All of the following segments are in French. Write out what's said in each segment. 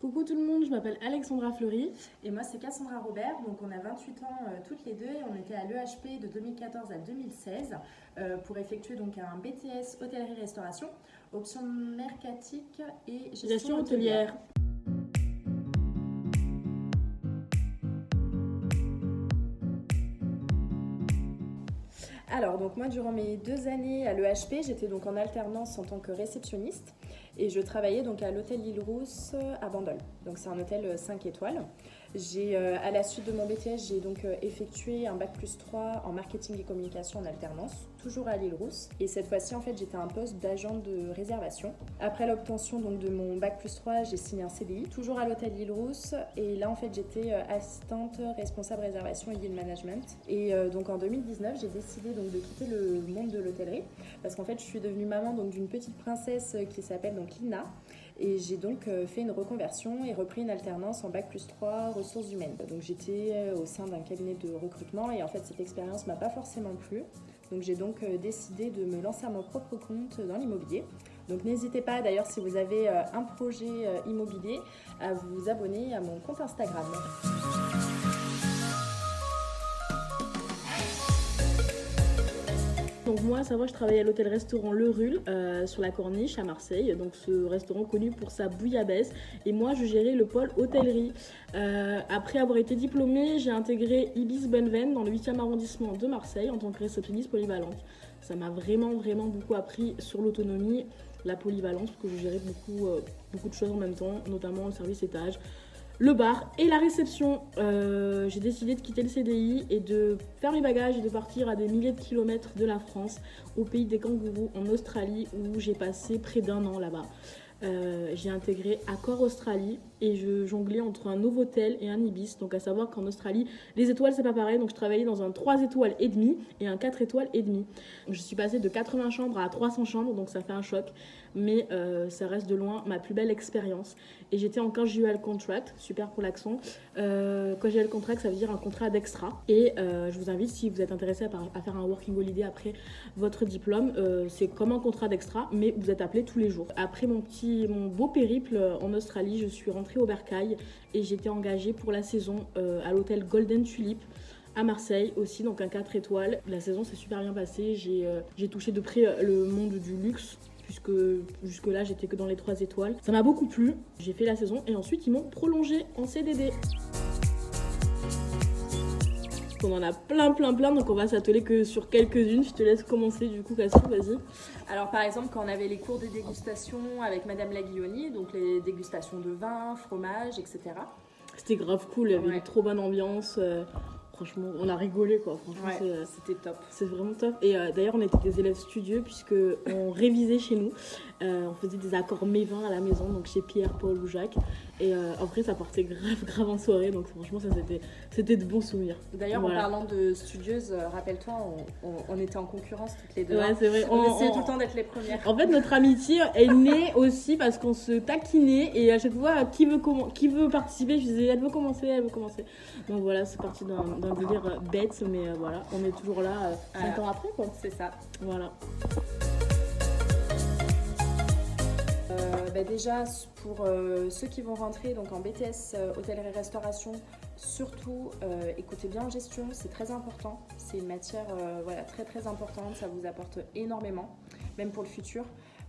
Coucou tout le monde, je m'appelle Alexandra Fleury. Et moi, c'est Cassandra Robert. Donc, on a 28 ans toutes les deux et on était à l'EHP de 2014 à 2016 pour effectuer donc un BTS hôtellerie-restauration, option mercatique et gestion Gestion hôtelière. hôtelière. Alors, donc moi, durant mes 2 années à l'EHP, j'étais donc en alternance en tant que réceptionniste et je travaillais donc à l'hôtel L'Île Rousse à Bandol. Donc, c'est un hôtel 5 étoiles. À la suite de mon BTS, j'ai donc effectué un bac+3 en marketing et communication en alternance, toujours à L'Île Rousse. Et cette fois-ci, en fait, j'étais à un poste d'agent de réservation. Après l'obtention donc de mon bac+3, j'ai signé un CDI, toujours à l'hôtel L'Île Rousse. Et là, en fait, j'étais assistante responsable réservation et yield management. Et donc en 2019, j'ai décidé donc de quitter le monde de l'hôtellerie parce qu'en fait, je suis devenue maman donc d'une petite princesse qui s'appelle donc Lina. Et j'ai donc fait une reconversion et repris une alternance en bac+3 ressources humaines. Donc j'étais au sein d'un cabinet de recrutement et en fait cette expérience m'a pas forcément plu. Donc j'ai donc décidé de me lancer à mon propre compte dans l'immobilier. Donc n'hésitez pas d'ailleurs si vous avez un projet immobilier à vous abonner à mon compte Instagram. Donc moi, ça va, je travaillais à l'hôtel-restaurant Le Rul sur la Corniche à Marseille. Donc ce restaurant connu pour sa bouillabaisse. Et moi, je gérais le pôle hôtellerie. Après avoir été diplômée, j'ai intégré Ibis Bonneveine dans le 8e arrondissement de Marseille en tant que réceptionniste polyvalente. Ça m'a vraiment beaucoup appris sur l'autonomie, la polyvalence, parce que je gérais beaucoup de choses en même temps, notamment le service étage, le bar et la réception. J'ai décidé de quitter le CDI et de faire mes bagages et de partir à des milliers de kilomètres de la France, au pays des kangourous, en Australie, où j'ai passé près d'1 an là-bas. J'ai intégré Accor Australie et je jonglais entre un Novotel et un Ibis. Donc à savoir qu'en Australie, les étoiles c'est pas pareil. Donc je travaillais dans un 3 étoiles et demi et un 4 étoiles et demi. Je suis passée de 80 chambres à 300 chambres, donc ça fait un choc. Mais ça reste de loin ma plus belle expérience. Et j'étais en casual contract, super pour l'accent. Casual contract, ça veut dire un contrat d'extra. Et je vous invite, si vous êtes intéressé à faire un working holiday après votre diplôme, c'est comme un contrat d'extra, mais vous êtes appelé tous les jours. Après mon beau périple en Australie, je suis rentrée au Bercail et j'étais engagée pour la saison à l'hôtel Golden Tulip à Marseille aussi, donc un 4 étoiles. La saison s'est super bien passée, j'ai touché de près le monde du luxe puisque jusque là j'étais que dans les 3 étoiles. Ça m'a beaucoup plu, j'ai fait la saison et ensuite ils m'ont prolongée en CDD. On en a plein, donc on va s'atteler que sur quelques-unes. Je te laisse commencer du coup, Cassie, vas-y. Alors par exemple, quand on avait les cours de dégustation avec Madame Laguilloni, donc les dégustations de vin, fromage, etc. C'était grave cool, il y avait une trop bonne ambiance. Franchement, on a rigolé quoi. Franchement, c'était top. C'est vraiment top. Et d'ailleurs, on était des élèves studieux puisqu'on révisait chez nous. On faisait des accords mets-vins à la maison, donc chez Pierre, Paul ou Jacques. Et après, ça partait grave en soirée. Donc franchement, ça c'était de bons souvenirs. D'ailleurs, en parlant de studieuses, rappelle-toi, on était en concurrence toutes les deux. Ouais, c'est vrai. On essayait tout le temps d'être les premières. En fait, notre amitié est née aussi parce qu'on se taquinait. Et à chaque fois, qui veut participer, je disais, elle veut commencer. Donc voilà, c'est parti d'un délire bête. Mais voilà, on est toujours là 5 ans après, quoi. C'est ça. Voilà. Déjà, pour ceux qui vont rentrer donc en BTS hôtellerie-restauration, surtout écoutez bien en gestion, c'est très important. C'est une matière très importante, ça vous apporte énormément, même pour le futur.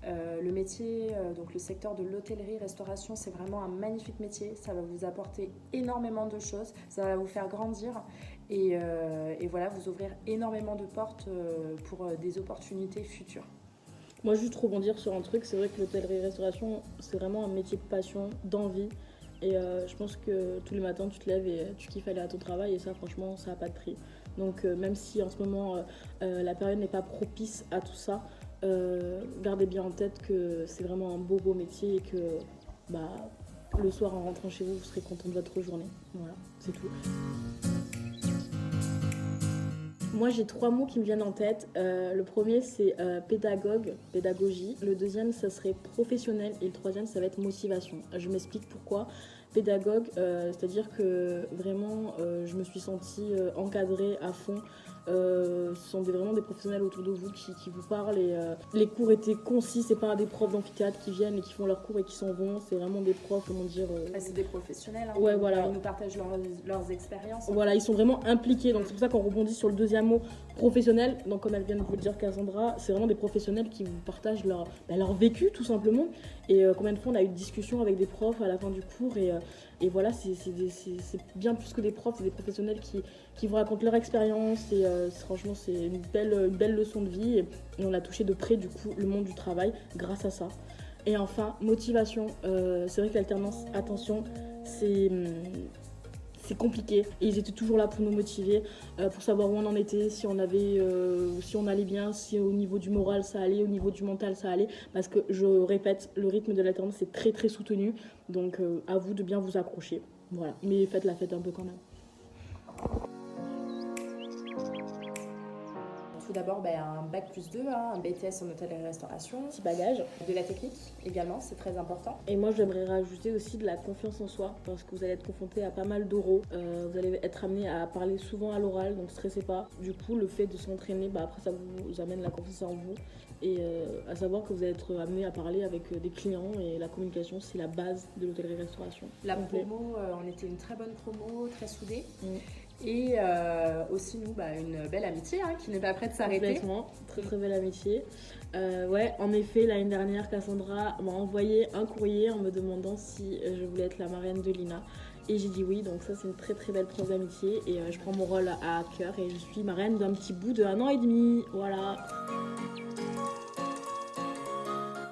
Le métier, donc le secteur de l'hôtellerie-restauration, c'est vraiment un magnifique métier. Ça va vous apporter énormément de choses, ça va vous faire grandir et voilà, vous ouvrir énormément de portes pour des opportunités futures. Moi, juste rebondir sur un truc, c'est vrai que l'hôtellerie-restauration, c'est vraiment un métier de passion, d'envie. Et je pense que tous les matins, tu te lèves et tu kiffes aller à ton travail. Et ça, franchement, ça n'a pas de prix. Donc, même si en ce moment, la période n'est pas propice à tout ça, gardez bien en tête que c'est vraiment un beau métier et que le soir, en rentrant chez vous, vous serez content de votre journée. Voilà, c'est tout. Moi, j'ai 3 mots qui me viennent en tête. Le premier, c'est pédagogie. Le deuxième, ça serait professionnel. Et le troisième, ça va être motivation. Je m'explique pourquoi. pédagogue, c'est-à-dire que vraiment je me suis sentie encadrée à fond. Ce sont vraiment des professionnels autour de vous qui vous parlent et les cours étaient concis, c'est pas des profs d'amphithéâtre qui viennent et qui font leurs cours et qui s'en vont, c'est vraiment des profs, comment dire... C'est des professionnels, hein, ouais, voilà. Ils nous partagent leurs expériences. Voilà, ils sont vraiment impliqués, donc c'est pour ça qu'on rebondit sur le deuxième mot, professionnel. Donc comme elle vient de vous le dire Cassandra, c'est vraiment des professionnels qui vous partagent leur vécu tout simplement. Et combien de fois on a eu de discussions avec des profs à la fin du cours et voilà, c'est bien plus que des profs, c'est des professionnels qui vous racontent leur expérience et franchement c'est une belle leçon de vie et on a touché de près du coup le monde du travail grâce à ça. Et enfin, motivation, c'est vrai que l'alternance, attention, c'est compliqué et ils étaient toujours là pour nous motiver, pour savoir où on en était, si on allait bien, si au niveau du moral ça allait, au niveau du mental ça allait, parce que je répète, le rythme de l'alternance est très très soutenu, donc à vous de bien vous accrocher, voilà, mais faites la fête un peu quand même. Tout d'abord, un bac plus 2, un BTS en hôtellerie-restauration. Petit bagage. De la technique également, c'est très important. Et moi, j'aimerais rajouter aussi de la confiance en soi, parce que vous allez être confronté à pas mal d'oraux. Vous allez être amené à parler souvent à l'oral, donc stressez pas. Du coup, le fait de s'entraîner, après, ça vous amène la confiance en vous. Et à savoir que vous allez être amené à parler avec des clients, et la communication, c'est la base de l'hôtellerie-restauration. La promo, on était une très bonne promo, très soudée. Et aussi nous, une belle amitié qui n'est pas prête de s'arrêter. Complètement, très très belle amitié. Ouais, en effet, l'année dernière, Cassandra m'a envoyé un courrier en me demandant si je voulais être la marraine de Lina. Et j'ai dit oui, donc ça c'est une très très belle preuve d'amitié. Et je prends mon rôle à cœur et je suis marraine d'un petit bout de 1 an et demi. Voilà.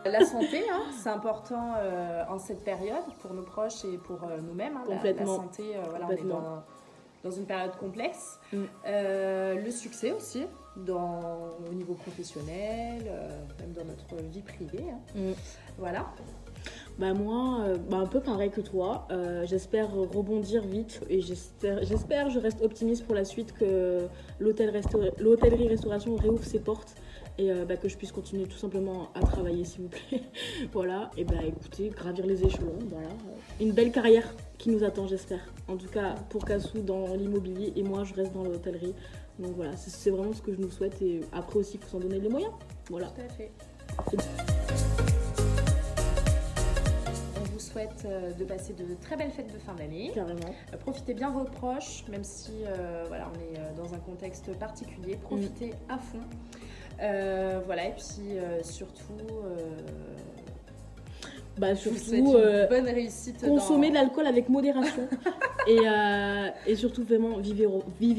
La santé, c'est important en cette période pour nos proches et pour nous-mêmes. Complètement. La santé, on est dans une période complexe. Le succès aussi, au niveau professionnel, même dans notre vie privée. Voilà. Moi, un peu pareil que toi, j'espère rebondir vite et j'espère, je reste optimiste pour la suite que l'hôtellerie-restauration réouvre ses portes et que je puisse continuer tout simplement à travailler s'il vous plaît. Voilà, et écoutez, gravir les échelons, voilà. Une belle carrière qui nous attend, j'espère. En tout cas, pour Cassou dans l'immobilier et moi, je reste dans l'hôtellerie. Donc voilà, c'est vraiment ce que je nous souhaite et après aussi, il faut s'en donner les moyens. Voilà. Tout à fait. On vous souhaite de passer de très belles fêtes de fin d'année. Carrément. Profitez bien vos proches, même si on est dans un contexte particulier. Profitez à fond. Et puis surtout... surtout bonne réussite, consommer de l'alcool avec modération et surtout vraiment vivez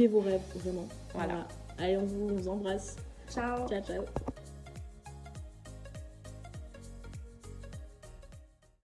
vos rêves vraiment. Voilà. Allez, on vous embrasse. Ciao. Ciao.